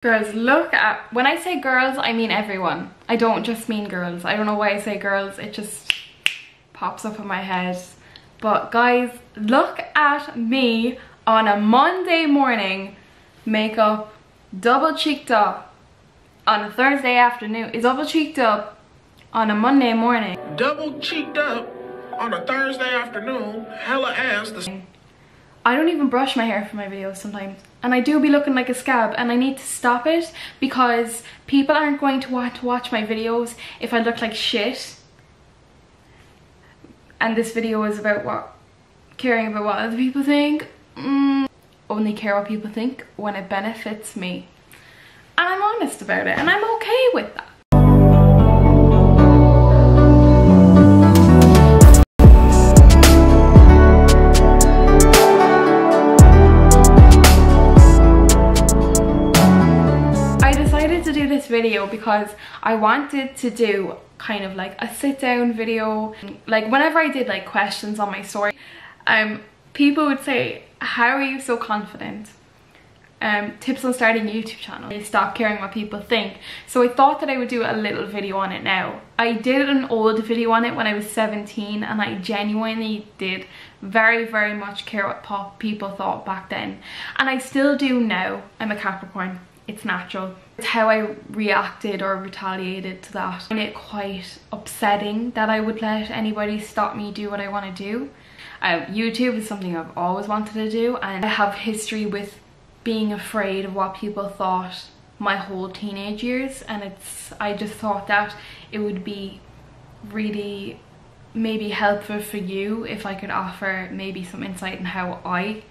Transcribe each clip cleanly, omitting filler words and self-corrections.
Girls, look at, when I say girls, I mean everyone. I don't just mean girls. I don't know why I say girls, it just pops up in my head. But guys, look at me on a Monday morning, makeup double cheeked up on a Thursday afternoon. It's double cheeked up on a Monday morning. Double cheeked up on a Thursday afternoon, hella ass. I don't even brush my hair for my videos sometimes, and I do be looking like a scab, and I need to stop it because people aren't going to want to watch my videos if I look like shit. And this video is about what? Caring about what other people think? Only care what people think when it benefits me. And I'm honest about it, and I'm okay with that. This video because I wanted to do kind of like a sit down video. Like whenever I did like questions on my story, people would say, how are you so confident? Tips on starting a YouTube channel. You stop caring what people think. So I thought that I would do a little video on it now. I did an old video on it when I was 17 and I genuinely did very much care what people thought back then, and I still do now. I'm a Capricorn. It's natural. It's how I reacted or retaliated to that. I find it quite upsetting that I would let anybody stop me do what I want to do. YouTube is something I've always wanted to do, and I have history with being afraid of what people thought my whole teenage years, and I just thought that it would be really maybe helpful for you if I could offer maybe some insight in how I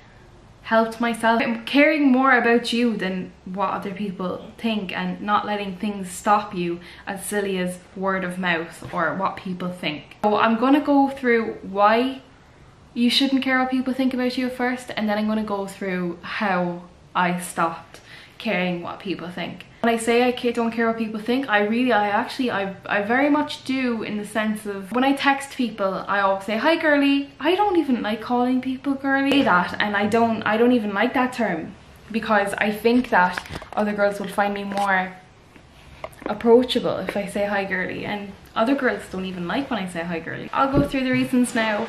helped myself. I'm caring more about you than what other people think, and not letting things stop you as silly as word of mouth or what people think. So I'm gonna go through why you shouldn't care what people think about you first, and then I'm gonna go through how I stopped caring what people think. When I say I don't care what people think, I very much do, in the sense of when I text people, I always say, hi girly. I don't even like calling people girly. I say that, and I don't even like that term, because I think that other girls will find me more approachable if I say hi girly, and other girls don't even like when I say hi girly. I'll go through the reasons now.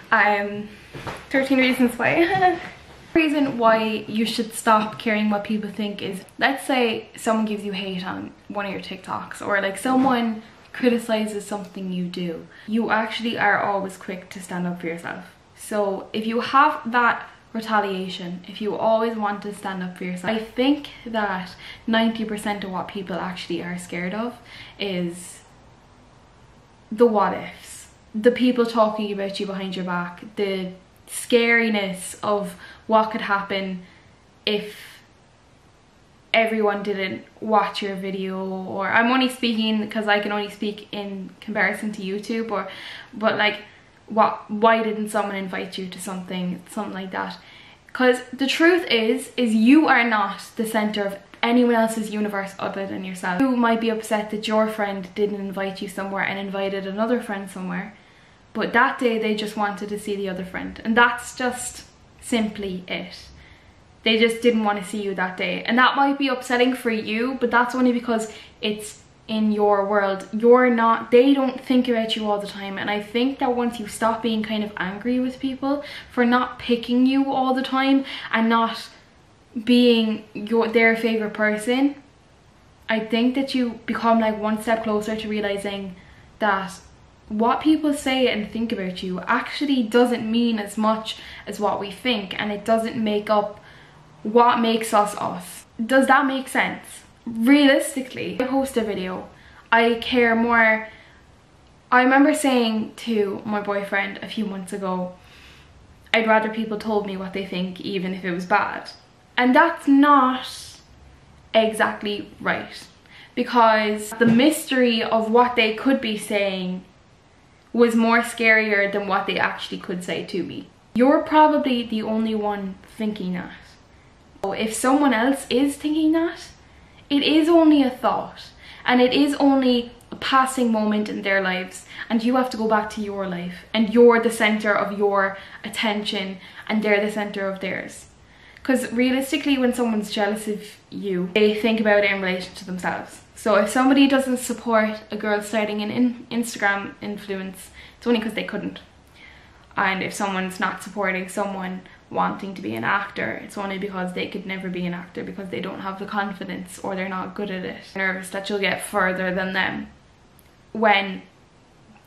13 reasons why. Reason why you should stop caring what people think is, let's say someone gives you hate on one of your TikToks, or like someone criticizes something you do. You actually are always quick to stand up for yourself. So if you have that retaliation, if you always want to stand up for yourself, I think that 90% of what people actually are scared of is the what ifs, the people talking about you behind your back, the scariness of what could happen if everyone didn't watch your video. Or I'm only speaking because I can only speak in comparison to YouTube, but like why didn't someone invite you to something like that? Because the truth is you are not the center of anyone else's universe other than yourself. You might be upset that your friend didn't invite you somewhere and invited another friend somewhere, but that day they just wanted to see the other friend, and that's just simply it. They just didn't want to see you that day, and that might be upsetting for you, but that's only because it's in your world. They don't think about you all the time, and I think that once you stop being kind of angry with people for not picking you all the time and not being their favorite person, I think that you become like one step closer to realizing that what people say and think about you actually doesn't mean as much as what we think, and it doesn't make up what makes us us. Does that make sense? Realistically, I post a video, I care more. I remember saying to my boyfriend a few months ago, I'd rather people told me what they think even if it was bad. And that's not exactly right, because the mystery of what they could be saying was more scarier than what they actually could say to me. You're probably the only one thinking that. So if someone else is thinking that, it is only a thought, and it is only a passing moment in their lives, and you have to go back to your life, and you're the center of your attention and they're the center of theirs. Because realistically, when someone's jealous of you, they think about it in relation to themselves. So if somebody doesn't support a girl starting an Instagram influence, it's only because they couldn't. And if someone's not supporting someone wanting to be an actor, it's only because they could never be an actor because they don't have the confidence or they're not good at it. Nervous that you'll get further than them when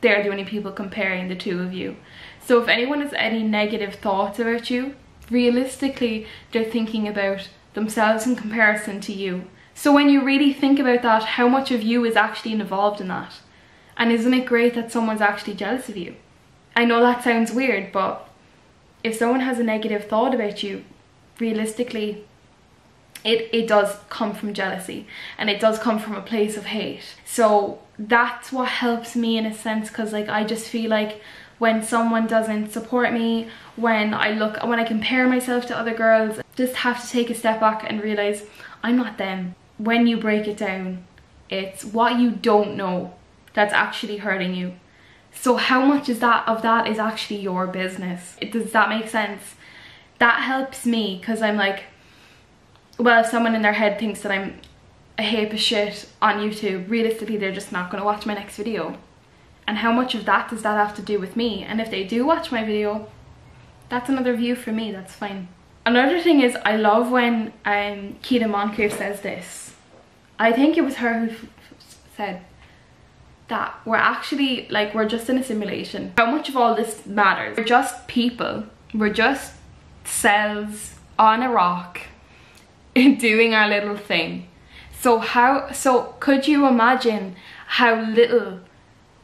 they're the only people comparing the two of you. So if anyone has any negative thoughts about you, realistically they're thinking about themselves in comparison to you. So when you really think about that, how much of you is actually involved in that? And isn't it great that someone's actually jealous of you? I know that sounds weird, but if someone has a negative thought about you, realistically, it does come from jealousy, and it does come from a place of hate. So that's what helps me in a sense, because like I just feel like when someone doesn't support me, when I compare myself to other girls, just have to take a step back and realize I'm not them. When you break it down, it's what you don't know that's actually hurting you. So how much of that is actually your business? Does that make sense? That helps me, because I'm like, well, if someone in their head thinks that I'm a heap of shit on YouTube, realistically they're just not going to watch my next video. And how much of that does that have to do with me? And if they do watch my video, that's another view for me, that's fine. Another thing is, I love when Keita Moncrief says this. I think it was her who said that we're actually, like, we're just in a simulation. How much of all this matters? We're just people. We're just cells on a rock doing our little thing. So could you imagine how little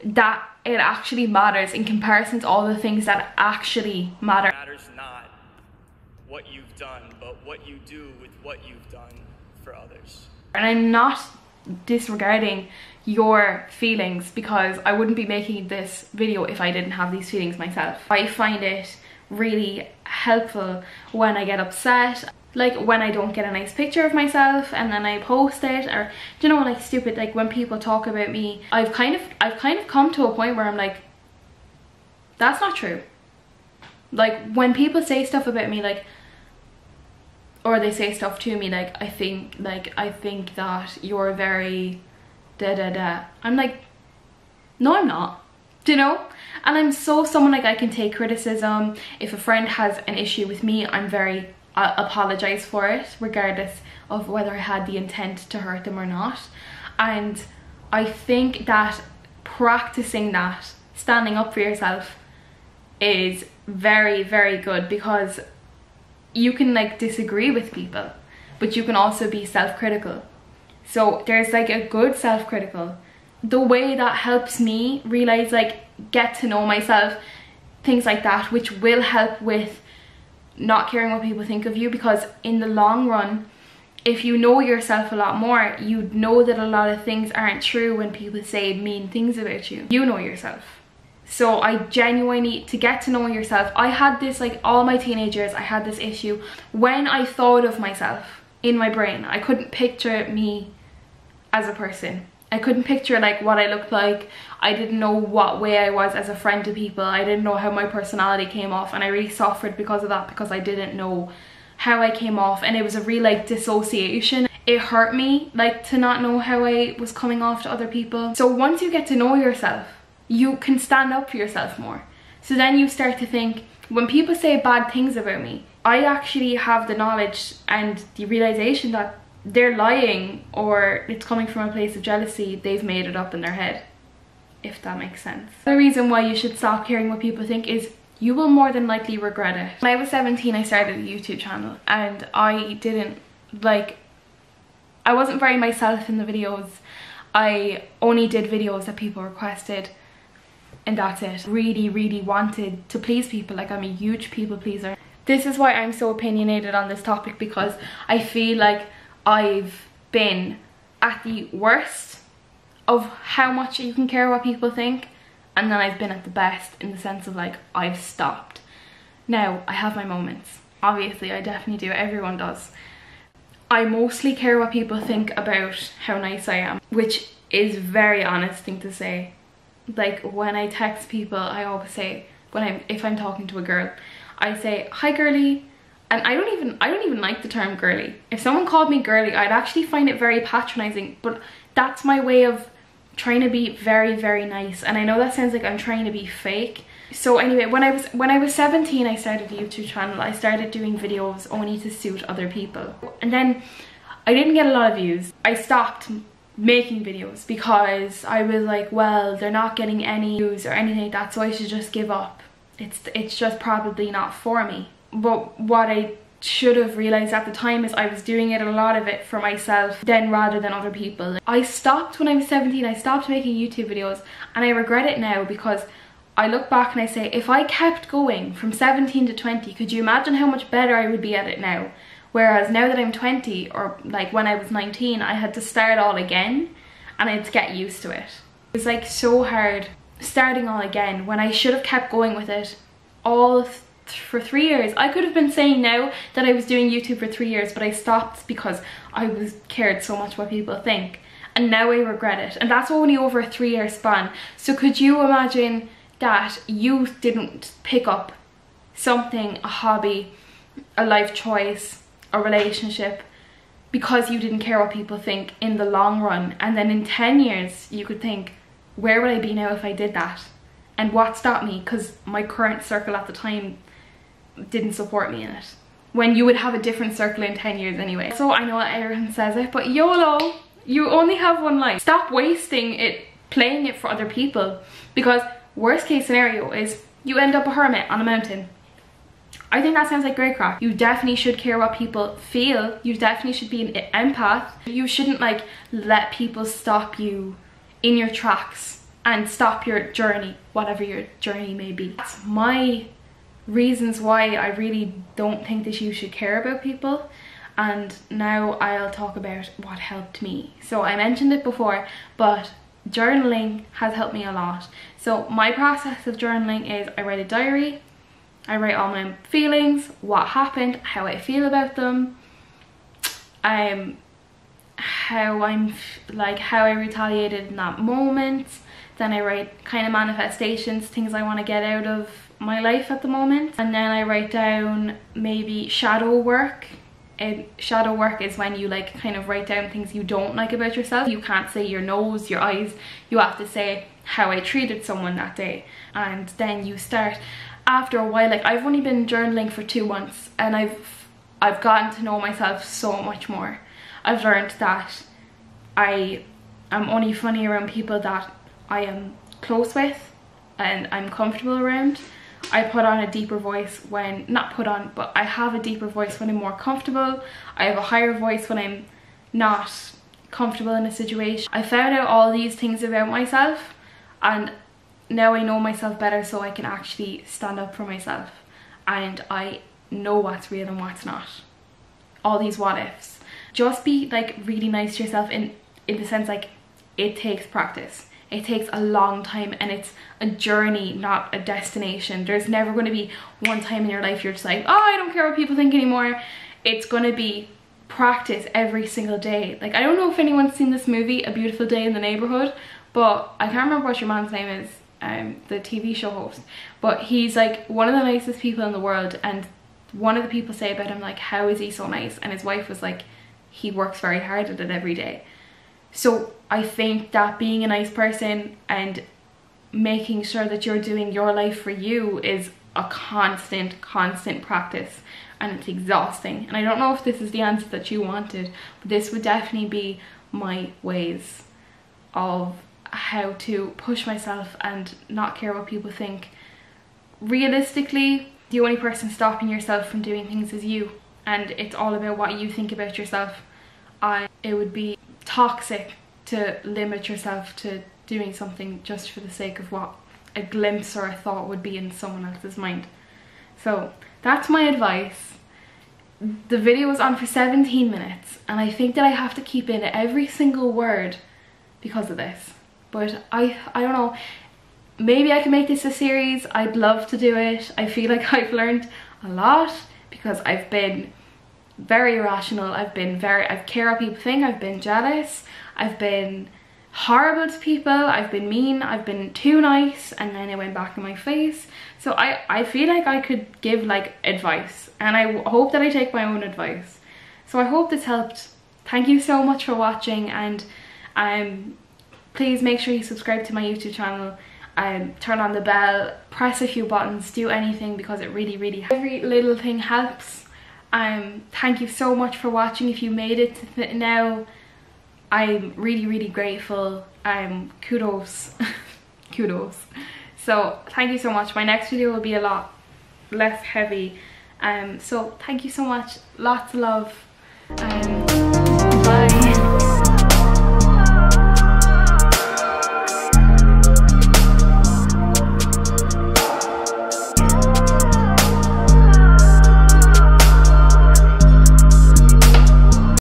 that it actually matters in comparison to all the things that actually matter? It matters not what you've done, but what you do with what you've done for others. And I'm not disregarding your feelings, because I wouldn't be making this video if I didn't have these feelings myself. I find it really helpful when I get upset, like when I don't get a nice picture of myself and then I post it, or you know, like stupid, like when people talk about me, I've kind of come to a point where I'm like, that's not true. Like when people say stuff about me, like, or they say stuff to me like, I think that you're very da da da, I'm like, no I'm not, do you know? And I'm someone like, I can take criticism. If a friend has an issue with me, I apologize for it, regardless of whether I had the intent to hurt them or not. And I think that practicing that, standing up for yourself, is very, very good, because you can like disagree with people, but you can also be self-critical. So there's like a good self-critical. The way that helps me realize, like, get to know myself, things like that, which will help with not caring what people think of you, because in the long run, if you know yourself a lot more, you know that a lot of things aren't true when people say mean things about you. You know yourself. So I genuinely, to get to know yourself, I had this, like all my teenage years, I had this issue. When I thought of myself in my brain, I couldn't picture me as a person. I couldn't picture like what I looked like. I didn't know what way I was as a friend to people. I didn't know how my personality came off, and I really suffered because of that, because I didn't know how I came off, and it was a real like dissociation. It hurt me like to not know how I was coming off to other people. So once you get to know yourself, you can stand up for yourself more. So then you start to think, when people say bad things about me, I actually have the knowledge and the realization that they're lying, or it's coming from a place of jealousy. They've made it up in their head, if that makes sense. The reason why you should stop caring what people think is you will more than likely regret it. When I was 17, I started a YouTube channel, and I wasn't very myself in the videos. I only did videos that people requested, and that's it. Really, really wanted to please people. Like, I'm a huge people pleaser. This is why I'm so opinionated on this topic, because I feel like I've been at the worst of how much you can care what people think, and then I've been at the best in the sense of like, I've stopped. Now, I have my moments. Obviously, I definitely do. Everyone does. I mostly care what people think about how nice I am, which is a very honest thing to say. Like, when I text people, I always say, if I'm talking to a girl, I say, hi girly, And I don't even like the term girly. If someone called me girly, I'd actually find it very patronizing, but that's my way of trying to be very, very nice. And I know that sounds like I'm trying to be fake. So anyway, when I was 17, I started a YouTube channel. I started doing videos only to suit other people. And then I didn't get a lot of views. I stopped making videos because I was like, well, they're not getting any views or anything like that, so I should just give up. It's just probably not for me. But what I should have realized at the time is I was doing it, a lot of it, for myself then rather than other people. I stopped when I was 17. I stopped making YouTube videos, and I regret it now because I look back and I say, if I kept going from 17 to 20, could you imagine how much better I would be at it now? Whereas now that I'm 20, or like when I was 19, I had to start all again and I had to get used to it. It was like so hard starting all again when I should have kept going with it all for 3 years. I could have been saying now that I was doing YouTube for 3 years, but I stopped because I cared so much what people think. And now I regret it. And that's only over a 3-year span. So could you imagine that you didn't pick up something, a hobby, a life choice, a relationship, because you didn't care what people think in the long run, and then in 10 years you could think, where would I be now if I did that? And what stopped me? Because my current circle at the time didn't support me in it, when you would have a different circle in 10 years anyway. So I know that everyone says it, but YOLO, you only have one life. Stop wasting it playing it for other people, because worst case scenario is you end up a hermit on a mountain. I think that sounds like great crack. You definitely should care what people feel. You definitely should be an empath. You shouldn't like let people stop you in your tracks and stop your journey, whatever your journey may be. That's my reasons why I really don't think that you should care about people. And now I'll talk about what helped me. So I mentioned it before, but journaling has helped me a lot. So my process of journaling is I write a diary. I write all my feelings, what happened, how I feel about them, how I retaliated in that moment. Then I write kind of manifestations, things I want to get out of my life at the moment. And then I write down maybe shadow work. And shadow work is when you like kind of write down things you don't like about yourself. You can't say your nose, your eyes, you have to say how I treated someone that day. And then you start, after a while, like I've only been journaling for 2 months, and I've gotten to know myself so much more. I've learned that I am only funny around people that I am close with and I'm comfortable around. I put on a deeper voice when, not put on, but I have a deeper voice when I'm more comfortable. I have a higher voice when I'm not comfortable in a situation. I found out all these things about myself, and now I know myself better, so I can actually stand up for myself. And I know what's real and what's not. All these what ifs. Just be like really nice to yourself in the sense like it takes practice. It takes a long time, and it's a journey, not a destination. There's never going to be one time in your life you're just like, oh, I don't care what people think anymore. It's going to be practice every single day. Like, I don't know if anyone's seen this movie, A Beautiful Day in the Neighborhood, but I can't remember what your man's name is, the TV show host. But he's like one of the nicest people in the world, and one of the people say about him like, how is he so nice? And his wife was like, he works very hard at it every day. So I think that being a nice person and making sure that you're doing your life for you is a constant practice, and it's exhausting. And I don't know if this is the answer that you wanted, but this would definitely be my ways of how to push myself and not care what people think. Realistically, the only person stopping yourself from doing things is you, and it's all about what you think about yourself. It would be toxic to limit yourself to doing something just for the sake of what a glimpse or a thought would be in someone else's mind. So that's my advice. The video was on for 17 minutes, and I think that I have to keep in every single word because of this. But I don't know, maybe I can make this a series. I'd love to do it. I feel like I've learned a lot because I've been very irrational. I've care what people think. I've been jealous. I've been horrible to people, I've been mean, I've been too nice, and then it went back in my face. So I feel like I could give like advice, and I hope that I take my own advice. So I hope this helped. Thank you so much for watching, and please make sure you subscribe to my YouTube channel, turn on the bell, press a few buttons, do anything, because it really every little thing helps. Thank you so much for watching. If you made it to now, I'm really grateful. Kudos. Kudos. So thank you so much. My next video will be a lot less heavy, so thank you so much. Lots of love.